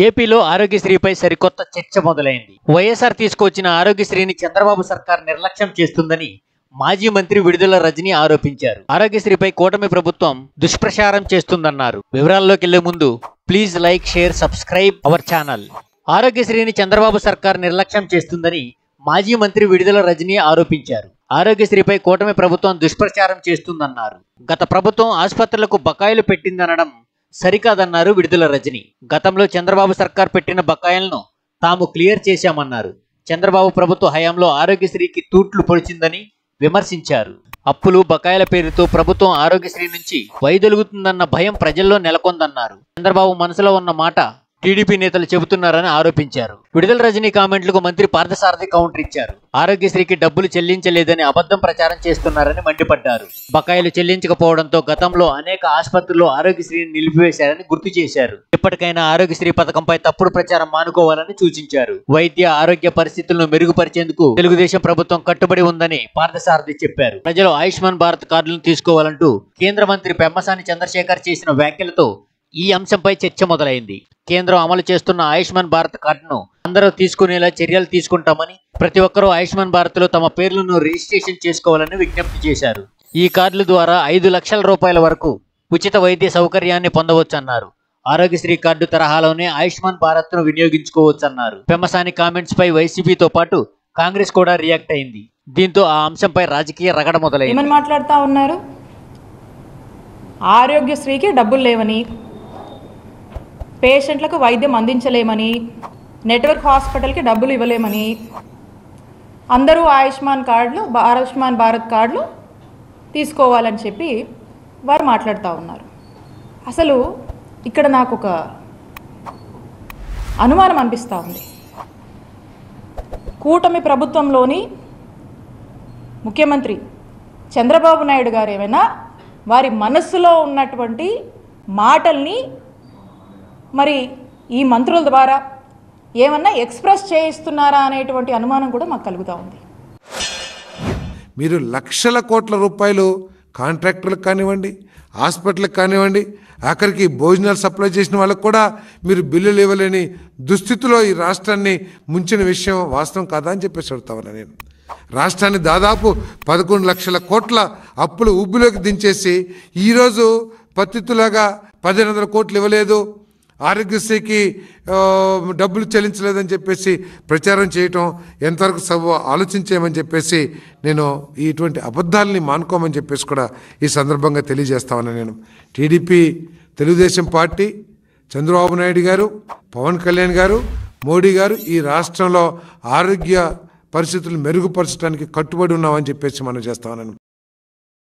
ఏపీలో ఆరోగ్యశ్రీపై సరికొత్త చర్చ మొదలైంది. వైఎస్ఆర్ తీసుకొచ్చిన ఆరోగ్యశ్రీని చంద్రబాబు సర్కార్ నిర్లక్ష్యం చేస్తుందని మాజీ మంత్రి విడుదల రజని ఆరోపించారు. ఆరోగ్యశ్రీపై కూటమి ప్రభుత్వం దుష్ప్రచారం చేస్తుందన్నారు. వివరాల్లోకి వెళ్లే ముందు please like, share, subscribe our channel. ఆరోగ్యశ్రీని చంద్రబాబు సర్కార్ నిర్లక్ష్యం చేస్తుందని మాజీ మంత్రి విడుదల రజని ఆరోపించారు. ఆరోగ్యశ్రీపై కూటమి ప్రభుత్వం దుష్ప్రచారం చేస్తుందన్నారు. గత ప్రభుత్వం ఆసుపత్రులకు బకాయిలు పెట్టిందనడం సరికాదన్నారు విడుదల రజని. గతంలో చంద్రబాబు సర్కార్ పెట్టిన బకాయిలను తాము క్లియర్ చేశామన్నారు. చంద్రబాబు ప్రభుత్వ హయాంలో ఆరోగ్యశ్రీకి తూట్లు పొడిచిందని విమర్శించారు. అప్పులు, బకాయిల పేరుతో ప్రభుత్వం ఆరోగ్యశ్రీ నుంచి వైదొలుగుతుందన్న భయం ప్రజల్లో నెలకొందన్నారు. చంద్రబాబు మనసులో ఉన్న మాట టీడీపీ నేతలు చెబుతున్నారని ఆరోపించారు. విడుదల రజని కామెంట్లకు మంత్రి పార్థసారథి కౌంటర్ ఇచ్చారు. ఆరోగ్యశ్రీకి డబ్బులు చెల్లించలేదని అబద్ధం ప్రచారం చేస్తున్నారని మండిపడ్డారు. బకాయిలు చెల్లించకపోవడంతో గతంలో అనేక ఆసుపత్రుల్లో ఆరోగ్యశ్రీని నిలిపివేశారని గుర్తు చేశారు. ఇప్పటికైనా ఆరోగ్యశ్రీ పథకంపై తప్పుడు ప్రచారం మానుకోవాలని సూచించారు. వైద్య ఆరోగ్య పరిస్థితులను మెరుగుపరిచేందుకు తెలుగుదేశం ప్రభుత్వం కట్టుబడి ఉందని పార్థసారథి చెప్పారు. ప్రజలు ఆయుష్మాన్ భారత్ కార్డులను తీసుకోవాలంటూ కేంద్ర మంత్రి పెమ్మసాని చంద్రశేఖర్ చేసిన వ్యాఖ్యలతో ఈ అంశంపై చర్చ మొదలైంది. కేంద్రం అమలు చేస్తున్న ఆయుష్మాన్ భారత్ కార్డును అందరూ తీసుకునేలా చర్యలు తీసుకుంటామని, ప్రతి ఒక్కరూ ఆయుష్మాన్ భారత్ లో తమ పేర్లను రిజిస్ట్రేషన్ చేసుకోవాలని విజ్ఞప్తి చేశారు. ఈ కార్డుల ద్వారా 5 లక్షల రూపాయల వరకు ఉచిత వైద్య సౌకర్యాన్ని పొందవచ్చన్నారు. ఆరోగ్యశ్రీ కార్డు తరహాలోనే ఆయుష్మాన్ భారత్ ను వినియోగించుకోవచ్చన్నారు. పెమ్మసాని కామెంట్స్ పై వైసీపీతో పాటు కాంగ్రెస్ కూడా రియాక్ట్ అయింది. దీంతో ఆ అంశంపై రాజకీయ రగడ మొదలైంది. ఏమని మాట్లాడుతూ ఉన్నారు? ఆరోగ్యశ్రీకి డబ్బులు లేవని, పేషెంట్లకు వైద్యం అందించలేమని, నెట్వర్క్ హాస్పిటల్కి డబ్బులు ఇవ్వలేమని, అందరూ ఆయుష్మాన్ భారత్ కార్డులు తీసుకోవాలని చెప్పి వారు మాట్లాడుతూ ఉన్నారు. అసలు ఇక్కడ నాకు ఒక అనుమానం అనిపిస్తూ ఉంది. కూటమి ప్రభుత్వంలోని ముఖ్యమంత్రి చంద్రబాబు నాయుడు గారు ఏమైనా వారి మనస్సులో ఉన్నటువంటి మాటల్ని మరి ఈ మంత్రుల ద్వారా ఏమన్నా ఎక్స్ప్రెస్ చేయిస్తున్నారా అనేటువంటి అనుమానం కూడా మాకు కలుగుతూ ఉంది. మీరు లక్షల కోట్ల రూపాయలు కాంట్రాక్టర్లకు కానివ్వండి, హాస్పిటల్కి కానివ్వండి, ఆఖరికి భోజనాలు సప్లై చేసిన వాళ్ళకు కూడా మీరు బిల్లులు ఇవ్వలేని దుస్థితిలో ఈ రాష్ట్రాన్ని ముంచిన విషయం వాస్తవం కాదా అని చెప్పేసి అడుగుతా ఉన్నా నేను. రాష్ట్రాన్ని దాదాపు 11 లక్షల కోట్ల అప్పులు ఊబిలోకి దించేసి ఈరోజు పత్తితులాగా 1500 కోట్లు ఇవ్వలేదు, ఆరోగ్యశ్రీకి డబ్బులు చెల్లించలేదని చెప్పేసి ప్రచారం చేయటం ఎంతవరకు ఆలోచించేయమని చెప్పేసి నేను ఇటువంటి అబద్ధాలని మానుకోమని చెప్పేసి కూడా ఈ సందర్భంగా తెలియజేస్తా ఉన్నా నేను. టీడీపీ, తెలుగుదేశం పార్టీ, చంద్రబాబు నాయుడు గారు, పవన్ కళ్యాణ్ గారు, మోడీ గారు ఈ రాష్ట్రంలో ఆరోగ్య పరిస్థితులు మెరుగుపరచడానికి కట్టుబడి ఉన్నామని చెప్పేసి మనం చేస్తా ఉన్నాను.